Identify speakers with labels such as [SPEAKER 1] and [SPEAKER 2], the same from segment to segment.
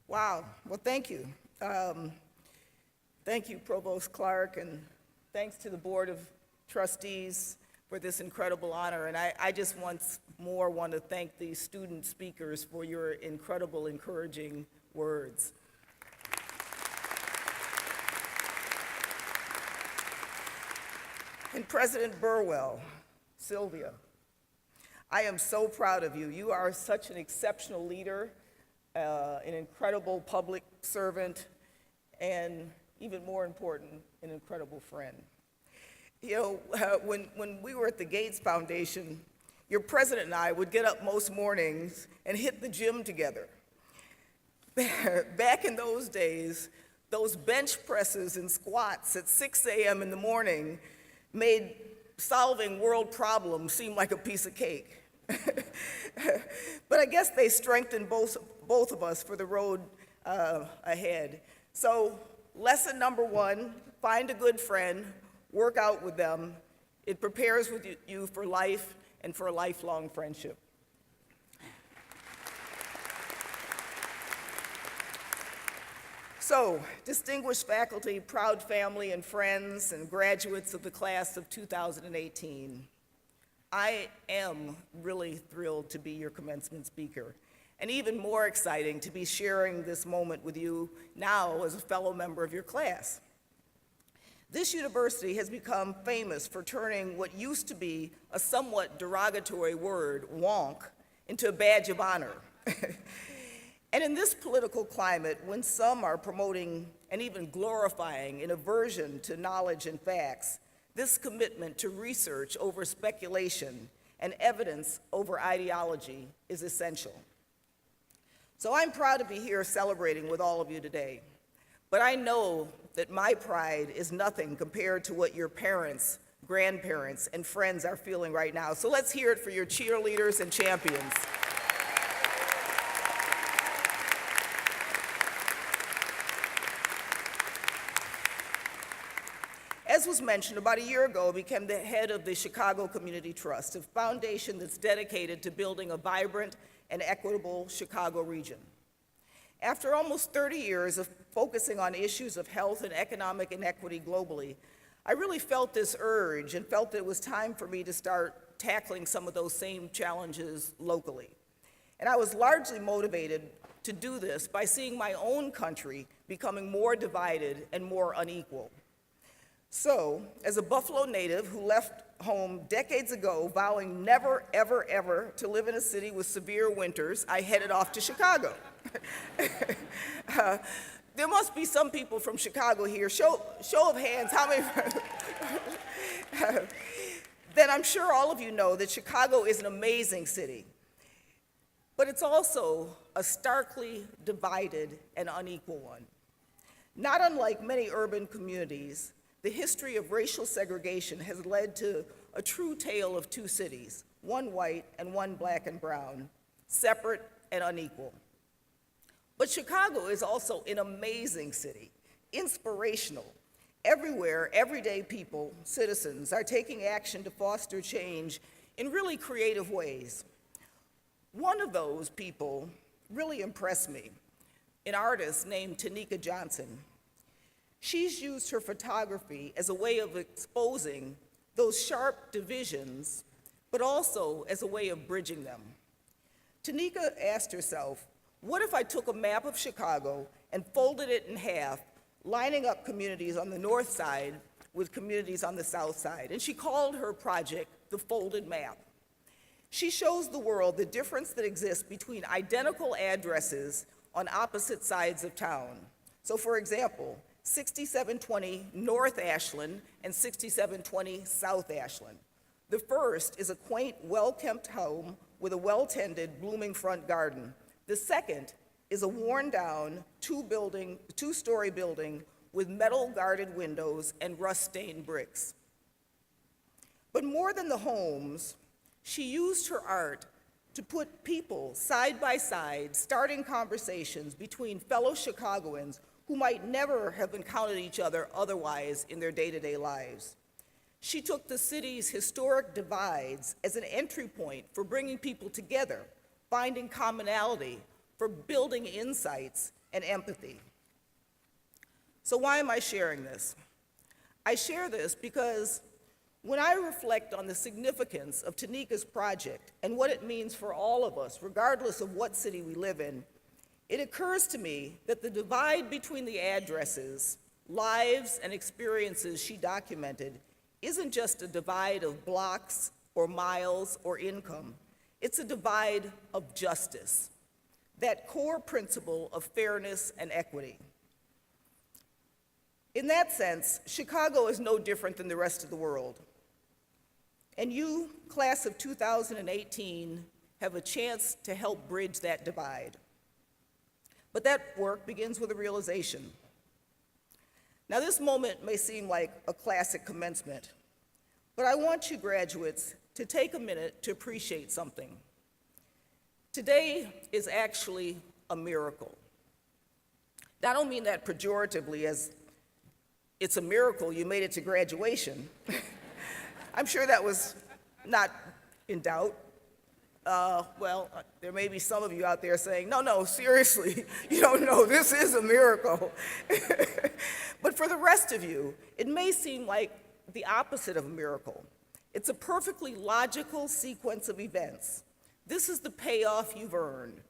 [SPEAKER 1] Wow, well, thank you. Thank you, Provost Clark, and thanks to the Board of Trustees for this incredible honor. And I just once more want to thank the student speakers for your incredible, encouraging words. And President Burwell, Sylvia, I am so proud of you. You are such an exceptional leader, an incredible public servant, and even more important, an incredible friend. You know, when we were at the Gates Foundation, your president and I would get up most mornings and hit the gym together. Back in those days, those bench presses and squats at 6 a.m. in the morning made solving world problems seem like a piece of cake. But I guess they strengthened both of us for the road ahead. So lesson number one, find a good friend, work out with them. It prepares with you for life and for a lifelong friendship. So, distinguished faculty, proud family and friends, and graduates of the class of 2018, I am really thrilled to be your commencement speaker, and even more exciting to be sharing this moment with you now as a fellow member of your class. This university has become famous for turning what used to be a somewhat derogatory word, wonk, into a badge of honor. And in this political climate, when some are promoting and even glorifying an aversion to knowledge and facts, this commitment to research over speculation and evidence over ideology is essential. So I'm proud to be here celebrating with all of you today, but I know that my pride is nothing compared to what your parents, grandparents, and friends are feeling right now. So let's hear it for your cheerleaders and champions. As was mentioned, about a year ago, I became the head of the Chicago Community Trust, a foundation that's dedicated to building a vibrant and equitable Chicago region. After almost 30 years of focusing on issues of health and economic inequity globally, I really felt this urge and felt that it was time for me to start tackling some of those same challenges locally. And I was largely motivated to do this by seeing my own country becoming more divided and more unequal. So, as a Buffalo native who left home decades ago vowing never, ever, ever to live in a city with severe winters, I headed off to Chicago. There must be some people from Chicago here. Show of hands, how many? Then I'm sure all of you know that Chicago is an amazing city, but it's also a starkly divided and unequal one. Not unlike many urban communities, the history of racial segregation has led to a true tale of two cities, one white and one black and brown, separate and unequal. But Chicago is also an amazing city, inspirational. Everywhere, everyday people, citizens, are taking action to foster change in really creative ways. One of those people really impressed me, an artist named Tanika Johnson. She's used her photography as a way of exposing those sharp divisions, but also as a way of bridging them. Tanika asked herself, what if I took a map of Chicago and folded it in half, lining up communities on the north side with communities on the south side? And she called her project the Folded Map. She shows the world the difference that exists between identical addresses on opposite sides of town. So for example, 6720 North Ashland and 6720 South Ashland. The first is a quaint, well-kept home with a well-tended, blooming front garden. The second is a worn-down, two-story building with metal-guarded windows and rust-stained bricks. But more than the homes, she used her art to put people side by side, starting conversations between fellow Chicagoans who might never have encountered each other otherwise in their day-to-day lives. She took the city's historic divides as an entry point for bringing people together, finding commonality, for building insights, and empathy. So why am I sharing this? I share this because when I reflect on the significance of Tanika's project and what it means for all of us, regardless of what city we live in, it occurs to me that the divide between the addresses, lives, and experiences she documented isn't just a divide of blocks or miles or income. It's a divide of justice, that core principle of fairness and equity. In that sense, Chicago is no different than the rest of the world. And you, class of 2018, have a chance to help bridge that divide. But that work begins with a realization. Now, this moment may seem like a classic commencement, but I want you graduates to take a minute to appreciate something. Today is actually a miracle. I don't mean that pejoratively, as it's a miracle you made it to graduation. I'm sure that was not in doubt. There may be some of you out there saying, no, seriously, you don't know, this is a miracle. But for the rest of you, it may seem like the opposite of a miracle. It's a perfectly logical sequence of events. This is the payoff you've earned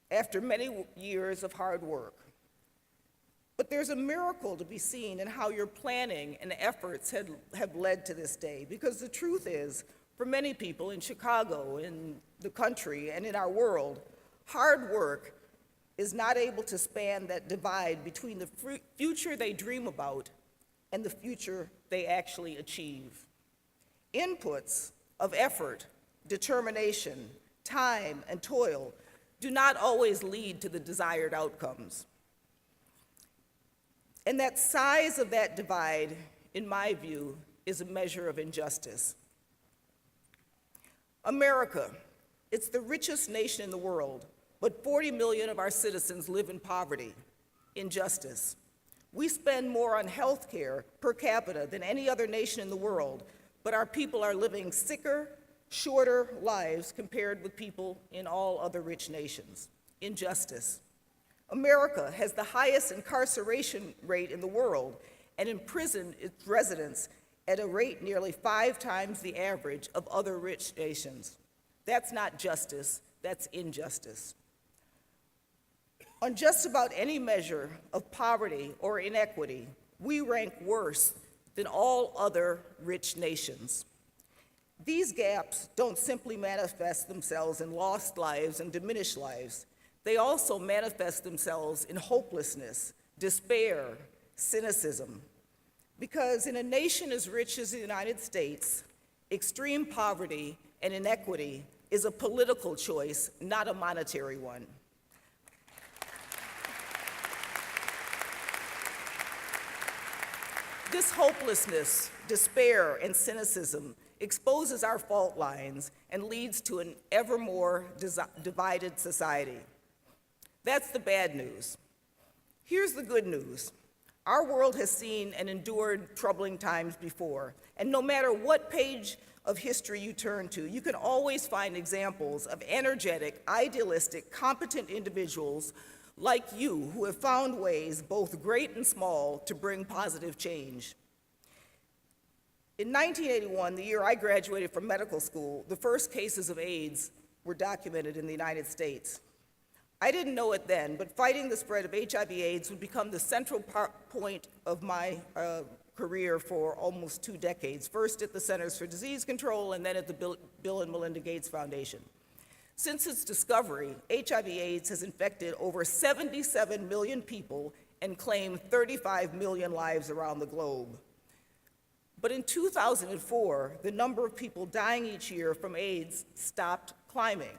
[SPEAKER 1] after many years of hard work. But there's a miracle to be seen in how your planning and efforts have led to this day, because the truth is, for many people in Chicago, in the country, and in our world, hard work is not able to span that divide between the future they dream about and the future they actually achieve. Inputs of effort, determination, time, and toil do not always lead to the desired outcomes. And that size of that divide, in my view, is a measure of injustice. America, it's the richest nation in the world, but 40 million of our citizens live in poverty, injustice. We spend more on health care per capita than any other nation in the world, but our people are living sicker, shorter lives compared with people in all other rich nations. Injustice. America has the highest incarceration rate in the world and imprisoned its residents at a rate nearly 5 times the average of other rich nations. That's not justice, that's injustice. On just about any measure of poverty or inequity, we rank worse than all other rich nations. These gaps don't simply manifest themselves in lost lives and diminished lives. They also manifest themselves in hopelessness, despair, cynicism. Because in a nation as rich as the United States, extreme poverty and inequity is a political choice, not a monetary one. This hopelessness, despair, and cynicism exposes our fault lines and leads to an ever more divided society. That's the bad news. Here's the good news. Our world has seen and endured troubling times before, and no matter what page of history you turn to, you can always find examples of energetic, idealistic, competent individuals like you who have found ways, both great and small, to bring positive change. In 1981, the year I graduated from medical school, the first cases of AIDS were documented in the United States. I didn't know it then, but fighting the spread of HIV/AIDS would become the central point of my career for almost 2 decades, first at the Centers for Disease Control and then at the Bill and Melinda Gates Foundation. Since its discovery, HIV/AIDS has infected over 77 million people and claimed 35 million lives around the globe. But in 2004, the number of people dying each year from AIDS stopped climbing.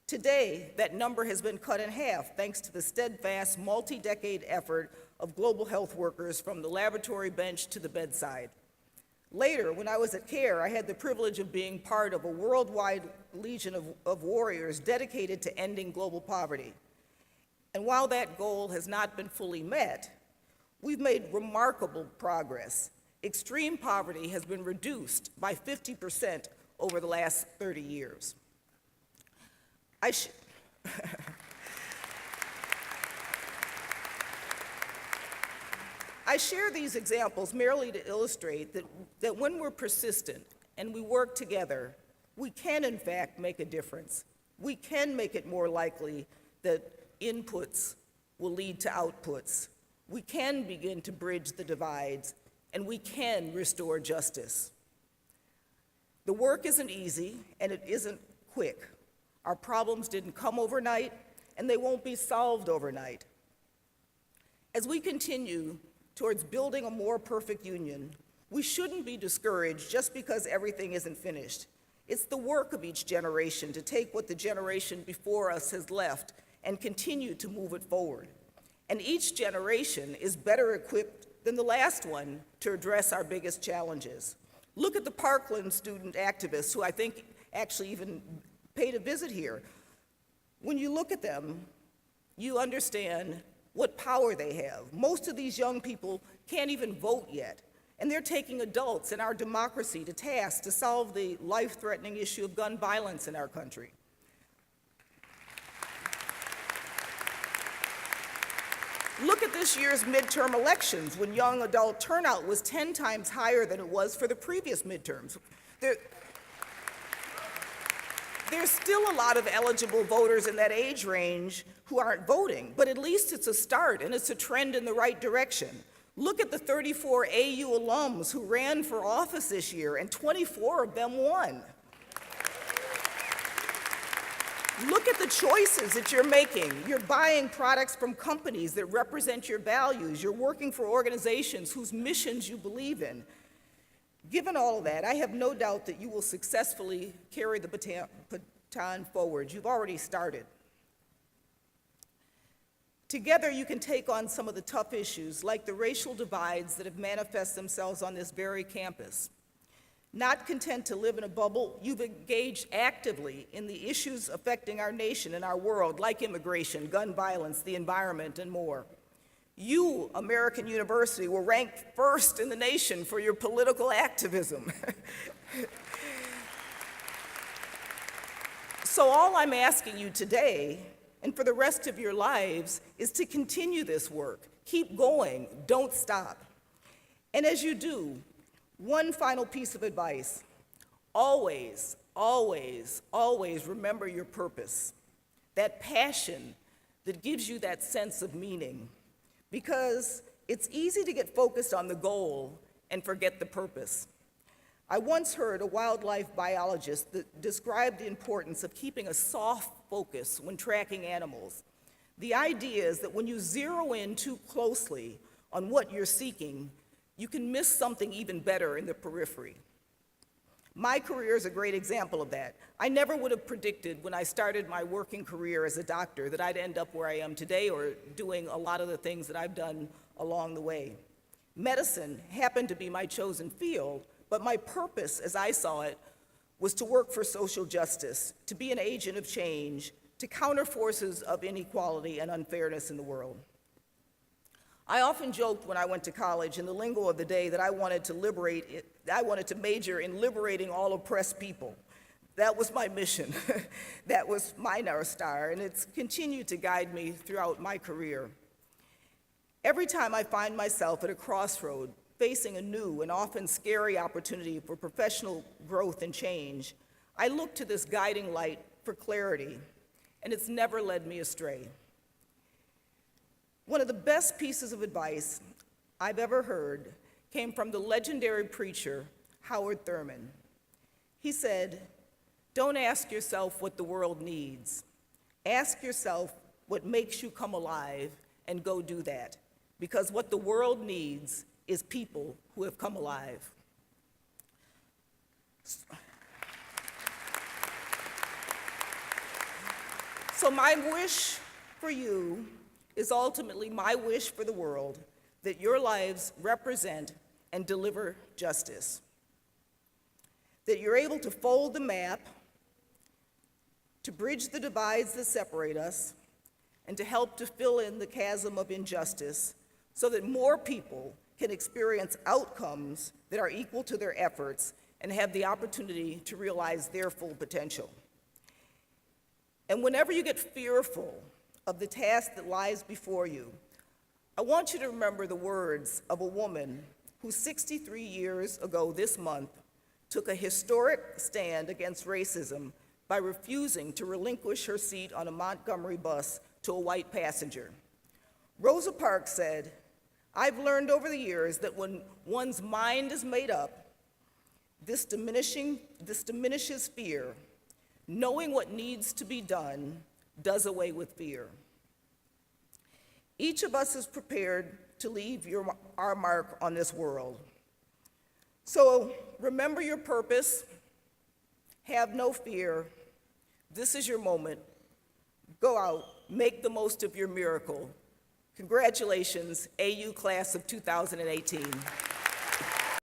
[SPEAKER 1] Today, that number has been cut in half thanks to the steadfast, multi-decade effort of global health workers from the laboratory bench to the bedside. Later, when I was at CARE, I had the privilege of being part of a worldwide legion of warriors dedicated to ending global poverty. And while that goal has not been fully met, we've made remarkable progress. Extreme poverty has been reduced by 50% over the last 30 years. I share these examples merely to illustrate that when we're persistent and we work together, we can in fact make a difference. We can make it more likely that inputs will lead to outputs. We can begin to bridge the divides, and we can restore justice. The work isn't easy, and it isn't quick. Our problems didn't come overnight, and they won't be solved overnight. As we continue towards building a more perfect union, we shouldn't be discouraged just because everything isn't finished. It's the work of each generation to take what the generation before us has left and continue to move it forward. And each generation is better equipped than the last one to address our biggest challenges. Look at the Parkland student activists, who I think actually even paid a visit here. When you look at them, you understand what power they have. Most of these young people can't even vote yet, and they're taking adults in our democracy to task to solve the life-threatening issue of gun violence in our country. Look at this year's midterm elections, when young adult turnout was 10 times higher than it was for the previous midterms. There's still a lot of eligible voters in that age range who aren't voting, but at least it's a start and it's a trend in the right direction. Look at the 34 AU alums who ran for office this year, and 24 of them won. Look at the choices that you're making. You're buying products from companies that represent your values. You're working for organizations whose missions you believe in. Given all of that, I have no doubt that you will successfully carry the baton forward. You've already started. Together, you can take on some of the tough issues, like the racial divides that have manifested themselves on this very campus. Not content to live in a bubble, you've engaged actively in the issues affecting our nation and our world, like immigration, gun violence, the environment, and more. You, American University, were ranked first in the nation for your political activism. So all I'm asking you today, and for the rest of your lives, is to continue this work. Keep going, don't stop. And as you do, one final piece of advice: always, always, always remember your purpose, that passion that gives you that sense of meaning, because it's easy to get focused on the goal and forget the purpose. I once heard a wildlife biologist that described the importance of keeping a soft focus when tracking animals. The idea is that when you zero in too closely on what you're seeking, you can miss something even better in the periphery. My career is a great example of that. I never would have predicted when I started my working career as a doctor that I'd end up where I am today, or doing a lot of the things that I've done along the way. Medicine happened to be my chosen field, but my purpose, as I saw it, was to work for social justice, to be an agent of change, to counter forces of inequality and unfairness in the world. I often joked when I went to college, in the lingo of the day, that I wanted to major in liberating all oppressed people. That was my mission. That was my North Star, and it's continued to guide me throughout my career. Every time I find myself at a crossroad, facing a new and often scary opportunity for professional growth and change, I look to this guiding light for clarity, and it's never led me astray. One of the best pieces of advice I've ever heard came from the legendary preacher, Howard Thurman. He said, "Don't ask yourself what the world needs. Ask yourself what makes you come alive, and go do that. Because what the world needs is people who have come alive." So my wish for you is ultimately my wish for the world, that your lives represent and deliver justice. That you're able to fold the map, to bridge the divides that separate us, and to help to fill in the chasm of injustice, so that more people can experience outcomes that are equal to their efforts and have the opportunity to realize their full potential. And whenever you get fearful of the task that lies before you, I want you to remember the words of a woman who 63 years ago this month took a historic stand against racism by refusing to relinquish her seat on a Montgomery bus to a white passenger. Rosa Parks said, "I've learned over the years that when one's mind is made up, this diminishes fear. Knowing what needs to be done does away with fear." Each of us is prepared to leave our mark on this world. So remember your purpose, have no fear. This is your moment. Go out, make the most of your miracle. Congratulations, AU Class of 2018.